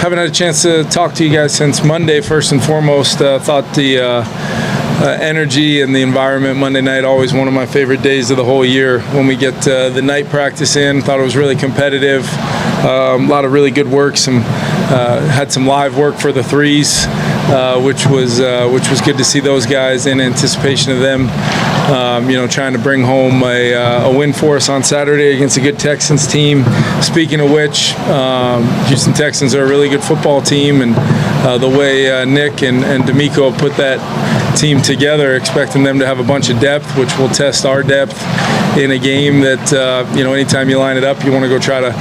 haven't had a chance to talk to you guys since Monday. First and foremost, thought the energy and the environment Monday night, always one of my favorite days of the whole year. When we get the night practice in, thought it was really competitive. A lot of really good work. Had some live work for the threes, which was good to see those guys in anticipation of them. Trying to bring home a win for us on Saturday against a good Texans team. Speaking of which, Houston Texans are a really good football team, and the way Nick and D'Amico put that team together, expecting them to have a bunch of depth, which will test our depth in a game that, anytime you line it up, you want to go try to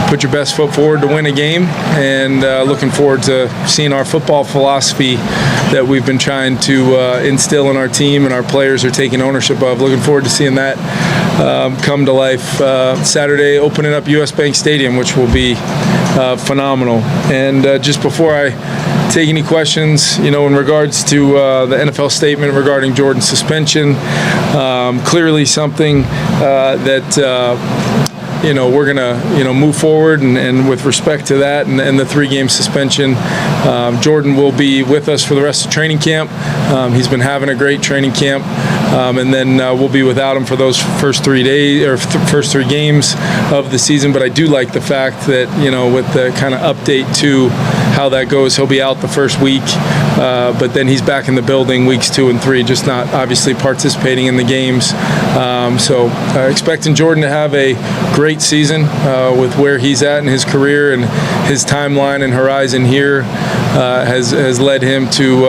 put your best foot forward to win a game, and looking forward to seeing our football philosophy that we've been trying to instill in our team and our players are taking ownership of. Looking forward to seeing that come to life Saturday, opening up US Bank Stadium, which will be phenomenal. And just before I take any questions, in regards to the NFL statement regarding Jordan's suspension, clearly something that we're going to, move forward, and with respect to that and the 3-game suspension, Jordan will be with us for the rest of training camp. He's been having a great training camp, and then we'll be without him for those first 3 days or first 3 games of the season. But I do like the fact that, with the kind of update to how that goes, he'll be out the first week, but then he's back in the building weeks 2 and 3, just not obviously participating in the games. So expecting Jordan to have a great season with where he's at in his career, and his timeline and horizon here has led him to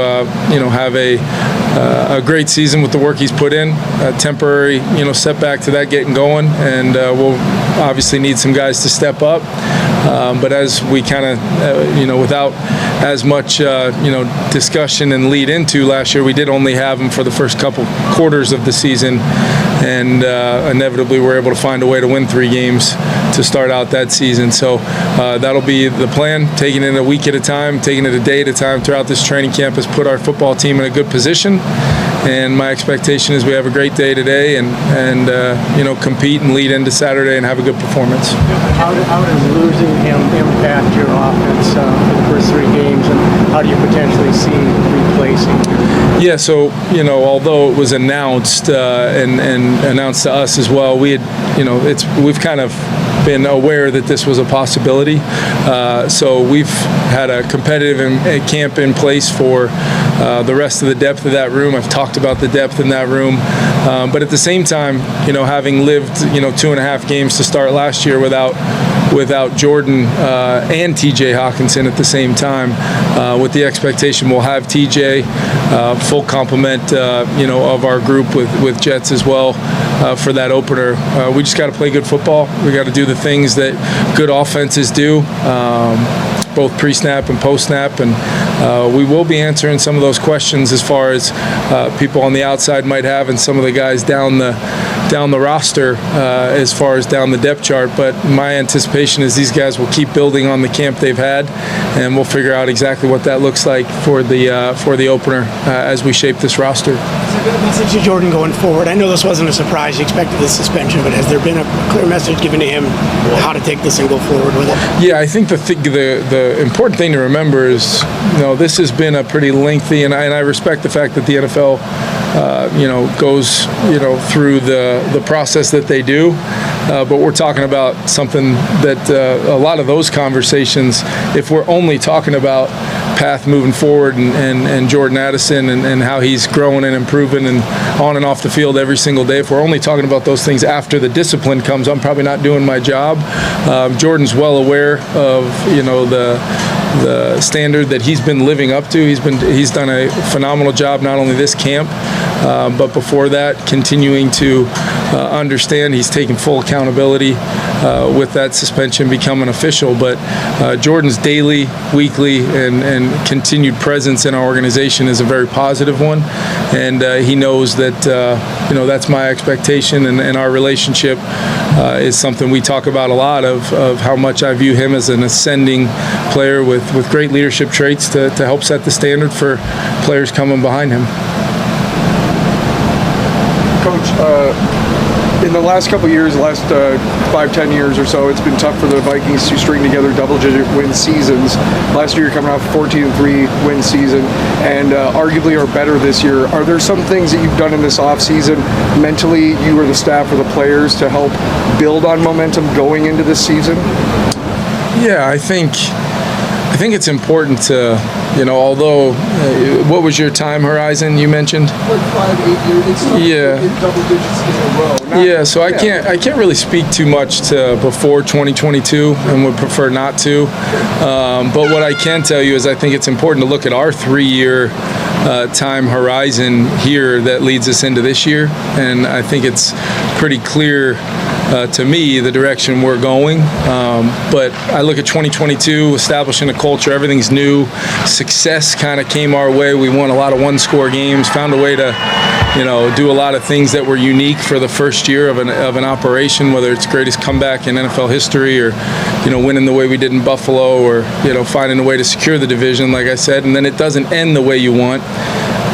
have a great season with the work he's put in. A temporary setback to that getting going, and we'll obviously need some guys to step up. But as we kind of without as much discussion and lead into last year, we did only have him for the first couple quarters of the season, and inevitably we're able to find a way to win 3 games to start out that season. So that'll be the plan, taking it a week at a time, taking it a day at a time throughout this training camp, has put our football team in a good position. And my expectation is we have a great day today, and compete and lead into Saturday and have a good performance. How does losing him impact your offense for the first 3 games, and how do you potentially see replacing? Yeah, so although it was announced and announced to us as well, we had we've kind of been aware that this was a possibility. So we've had a competitive camp in place for the rest of the depth of that room. I've talked about the depth in that room, but at the same time, having lived 2.5 games to start last year without Jordan and TJ Hawkinson at the same time, with the expectation we'll have TJ, full complement of our group with Jets as well for that opener. We just got to play good football. We got to do the things that good offenses do, both pre-snap and post-snap, and we will be answering some of those questions as far as people on the outside might have, and some of the guys down the roster as far as down the depth chart. But my anticipation is these guys will keep building on the camp they've had, and we'll figure out exactly what that looks like for the opener as we shape this roster. Message to Jordan going forward. I know this wasn't a surprise. You expected the suspension, but has there been a clear message given to him how to take this and go forward with it? Yeah, I think the important thing to remember is, this has been a pretty lengthy, and I respect the fact that the NFL, goes, through the process that they do. But we're talking about something that a lot of those conversations, if we're only talking about path moving forward and Jordan Addison and how he's growing and improving and on and off the field every single day, if we're only talking about those things after the discipline comes, I'm probably not doing my job. Jordan's well aware of the standard that he's been living up to. He's done a phenomenal job, not only this camp, but before that, continuing to understand. He's taking full accountability with that suspension becoming official. But Jordan's daily, weekly, and continued presence in our organization is a very positive one, and he knows that that's my expectation, and our relationship is something we talk about a lot of how much I view him as an ascending player with great leadership traits to help set the standard for players coming behind him. Coach, In the last couple of years, the last 5-10 years or so, it's been tough for the Vikings to string together double-digit win seasons. Last year, you're coming off a 14-3 win season, and arguably are better this year. Are there some things that you've done in this offseason, mentally, you or the staff or the players, to help build on momentum going into this season? Yeah, I think it's important to, although, what was your time horizon you mentioned? Like 5-8 years. It's tough Yeah. in double digits in a row. Yeah, so I can't really speak too much to before 2022, and would prefer not to. But what I can tell you is I think it's important to look at our 3-year time horizon here that leads us into this year, and I think it's pretty clear to me the direction we're going. But I look at 2022, establishing a culture, everything's new. Success kind of came our way. We won a lot of one-score games, found a way to do a lot of things that were unique for the first year of an operation, whether it's greatest comeback in NFL history or, winning the way we did in Buffalo or, finding a way to secure the division, like I said, and then it doesn't end the way you want.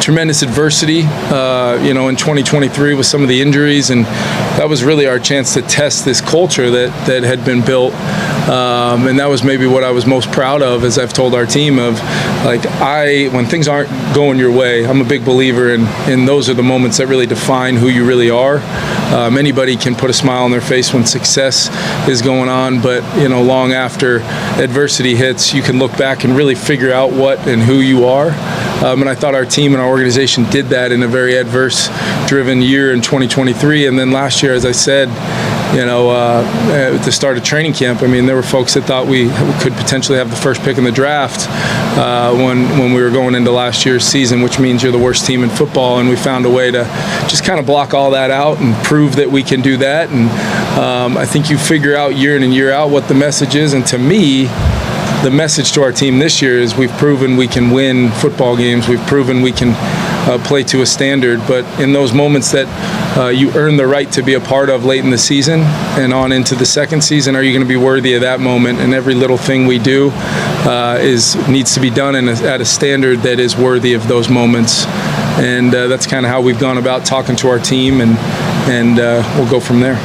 Tremendous adversity, in 2023 with some of the injuries, and that was really our chance to test this culture that had been built. And that was maybe what I was most proud of, as I've told our team of, when things aren't going your way, I'm a big believer in those are the moments that really define who you really are. Anybody can put a smile on their face when success is going on, but long after adversity hits, you can look back and really figure out what and who you are. And I thought our team and our organization did that in a very adverse-driven year in 2023. And then last year, as I said, at the start of training camp, there were folks that thought we could potentially have the first pick in the draft when we were going into last year's season, which means you're the worst team in football. And we found a way to just kind of block all that out and prove that we can do that. And I think you figure out year in and year out what the message is. And to me, the message to our team this year is we've proven we can win football games. We've proven we can play to a standard. But in those moments that you earn the right to be a part of late in the season and on into the second season, are you going to be worthy of that moment? And every little thing we do needs to be done at a standard that is worthy of those moments. And that's kind of how we've gone about talking to our team, and we'll go from there.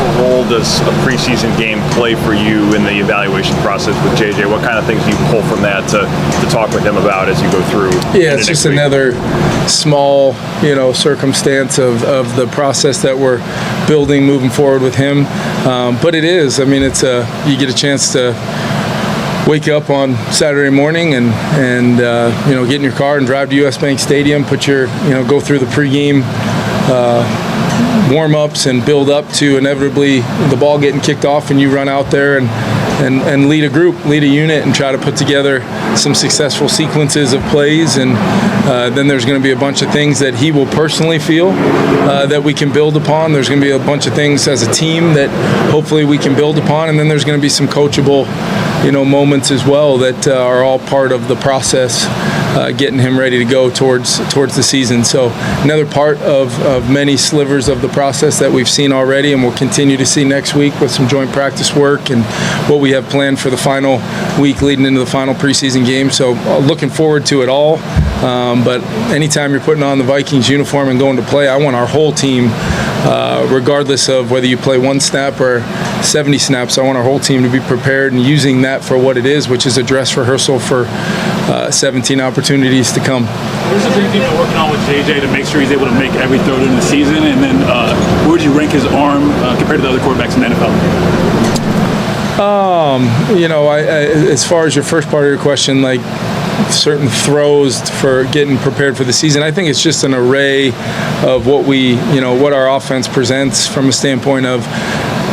What role does a preseason game play for you in the evaluation process with JJ? What kind of things do you pull from that to talk with him about as you go through? Yeah, it's just another small, circumstance of the process that we're building moving forward with him. But it is, you get a chance to wake up on Saturday morning and get in your car and drive to US Bank Stadium, go through the pregame warm-ups and build up to inevitably the ball getting kicked off, and you run out there and lead a group, lead a unit, and try to put together some successful sequences of plays. And then there's going to be a bunch of things that he will personally feel that we can build upon. There's going to be a bunch of things as a team that hopefully we can build upon, and then there's going to be some coachable moments as well that are all part of the process, getting him ready to go towards the season. So another part of many slivers of the process that we've seen already and we'll continue to see next week with some joint practice work and what we have planned for the final week leading into the final preseason game. So looking forward to it all. But anytime you're putting on the Vikings uniform and going to play, I want our whole team, regardless of whether you play one snap or 70 snaps, I want our whole team to be prepared and using that for what it is, which is a dress rehearsal for 17 opportunities to come. Where's the thing you've been working on with JJ to make sure he's able to make every throw during the season? And then where would you rank his arm compared to the other quarterbacks in the NFL? As far as your first part of your question, certain throws for getting prepared for the season, I think it's just an array of what our offense presents from a standpoint of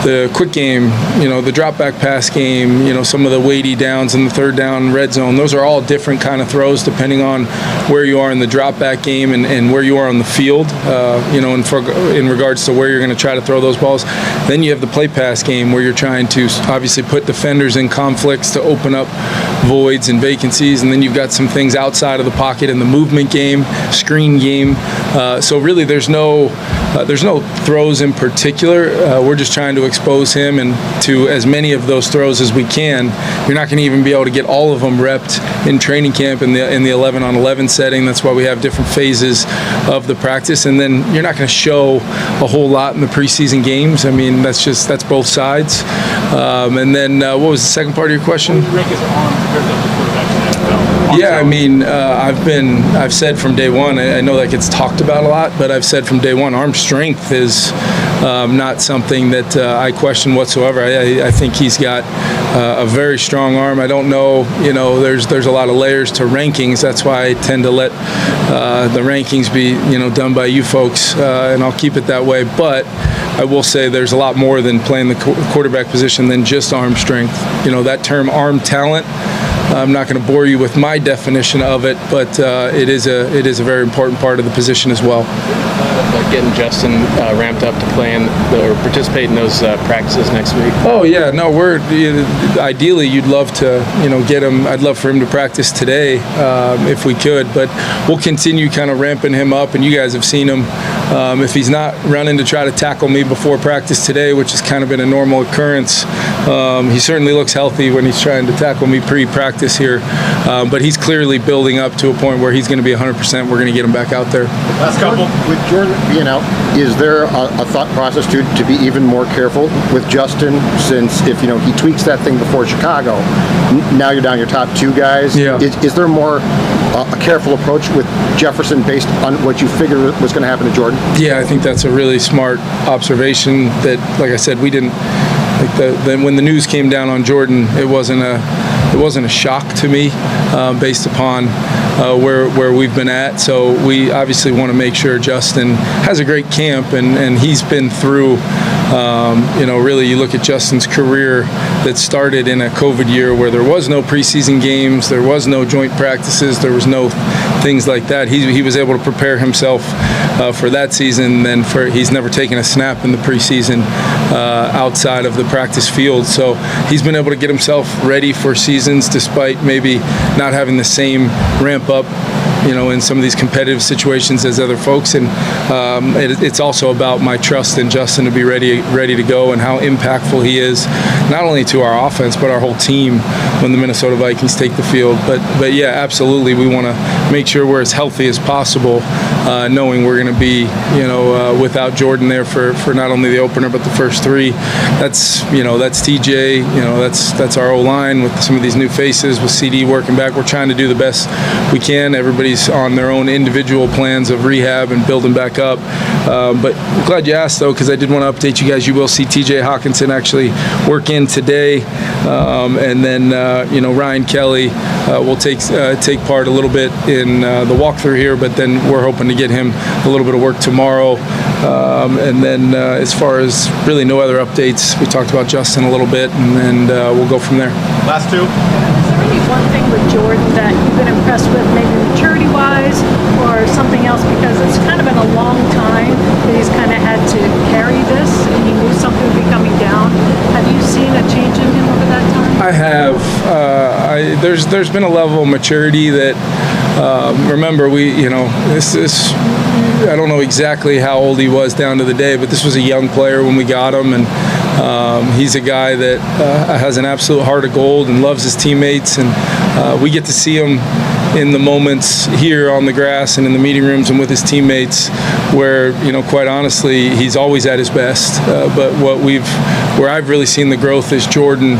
the quick game, the drop back pass game, some of the weighty downs in the third down red zone. Those are all different kind of throws depending on where you are in the drop back game and where you are on the field, in regards to where you're going to try to throw those balls. Then you have the play pass game where you're trying to obviously put defenders in conflicts to open up voids and vacancies, and then you've got some things outside of the pocket in the movement game, screen game. So really, there's no throws in particular. We're just trying to expose him and to as many of those throws as we can. You're not going to even be able to get all of them repped in training camp in the 11-on-11 setting. That's why we have different phases of the practice, and then you're not going to show a whole lot in the preseason games. I mean, that's both sides. And then what was the second part of your question? Where would you rank his arm compared to other quarterbacks in the NFL? Yeah, I mean, I've said from day one, I know that gets talked about a lot, but I've said from day one, arm strength is not something that I question whatsoever. I think he's got a very strong arm. I don't know, there's a lot of layers to rankings. That's why I tend to let the rankings be, done by you folks, and I'll keep it that way. But I will say there's a lot more than playing the quarterback position than just arm strength. That term arm talent, I'm not going to bore you with my definition of it, but it is a very important part of the position as well. Getting Justin ramped up to play or participate in those practices next week. Oh yeah, no, ideally you'd love to get him. I'd love for him to practice today if we could, but we'll continue kind of ramping him up, and you guys have seen him. If he's not running to try to tackle me before practice today, which has kind of been a normal occurrence, he certainly looks healthy when he's trying to tackle me pre-practice here. But he's clearly building up to a point where he's going to be 100%. We're going to get him back out there. Last couple. With Jordan being out, is there a thought process to be even more careful with Justin, since if he tweaks that thing before Chicago, now you're down your top two guys? Yeah. Is there more a careful approach with Jefferson based on what you figure was going to happen to Jordan? Yeah, I think that's a really smart observation. That, like I said, we didn't when the news came down on Jordan, it wasn't a shock to me based upon where we've been at. So we obviously want to make sure Justin has a great camp, and he's been through. Really, you look at Justin's career that started in a COVID year where there was no preseason games, there was no joint practices, there was no things like that. He was able to prepare himself for that season. Then he's never taken a snap in the preseason outside of the practice field. So he's been able to get himself ready for seasons despite maybe not having the same ramp up in some of these competitive situations as other folks. And it's also about my trust in Justin to be ready to go, and how impactful he is, not only to our offense, but our whole team when the Minnesota Vikings take the field. But yeah, absolutely, we want to make sure we're as healthy as possible, knowing we're going to be, without Jordan there for not only the opener, but the first three. That's TJ, that's our O-line with some of these new faces, with CD working back. We're trying to do the best we can. Everybody's on their own individual plans of rehab and building back up. But I'm glad you asked, though, because I did want to update you guys. You will see TJ Hawkinson actually work in today. And then, Ryan Kelly will take part a little bit in the walkthrough here, but then we're hoping to get him a little bit of work tomorrow. And then as far as really no other updates, we talked about Justin a little bit, and we'll go from there. Last two. Is there any one thing with Jordan that you've been impressed with, maybe maturity-wise or something else? Because it's kind of been a long time that he's kind of had to carry this, and he knew something would be coming down. Have you seen a change in him over that time? I have. There's been a level of maturity that, remember, I don't know exactly how old he was down to the day, but this was a young player when we got him, and he's a guy that has an absolute heart of gold and loves his teammates, and we get to see him in the moments here on the grass and in the meeting rooms and with his teammates where, quite honestly, he's always at his best. But where I've really seen the growth is Jordan,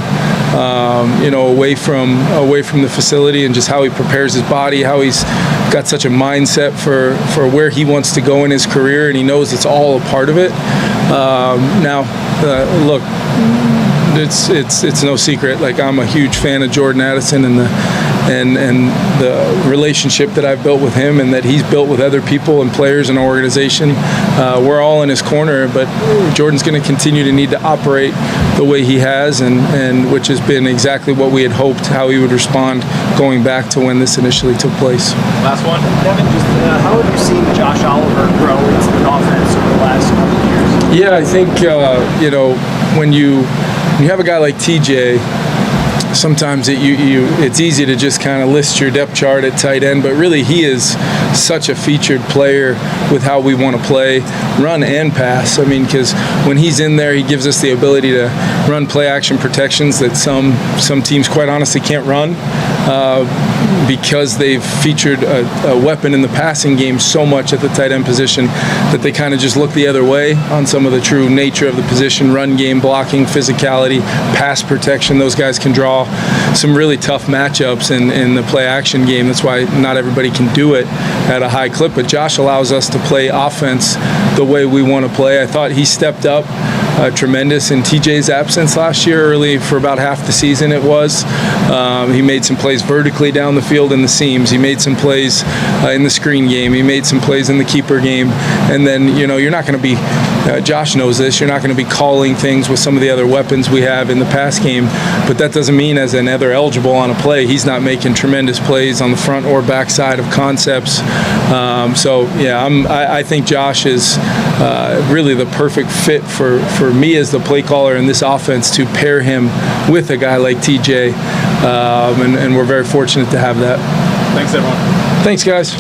away from the facility, and just how he prepares his body, how he's got such a mindset for where he wants to go in his career, and he knows it's all a part of it. Look, it's no secret. Like, I'm a huge fan of Jordan Addison and the relationship that I've built with him, and that he's built with other people and players in our organization. We're all in his corner, but Jordan's going to continue to need to operate the way he has, and which has been exactly what we had hoped, how he would respond going back to when this initially took place. Last one. Devin, just how have you seen Josh Oliver grow into the offense over the last couple of years? Yeah, I think when you have a guy like TJ, sometimes it's easy to just kind of list your depth chart at tight end, but really he is such a featured player with how we want to play, run and pass. I mean, because when he's in there, he gives us the ability to run play action protections that some teams quite honestly can't run. Because they've featured a weapon in the passing game so much at the tight end position that they kind of just look the other way on some of the true nature of the position, run game, blocking, physicality, pass protection. Those guys can draw some really tough matchups in the play action game. That's why not everybody can do it at a high clip, but Josh allows us to play offense the way we want to play. I thought he stepped up tremendous in TJ's absence last year, early for about half the season it was. He made some plays vertically down the field in the seams. He made some plays in the screen game. He made some plays in the keeper game. And then, you're not going to be, Josh knows this, you're not going to be calling things with some of the other weapons we have in the pass game, but that doesn't mean as another eligible on a play, he's not making tremendous plays on the front or back side of concepts. I think Josh is really the perfect fit for me as the play caller in this offense to pair him with a guy like TJ, and we're very fortunate to have that. Thanks, everyone. Thanks, guys.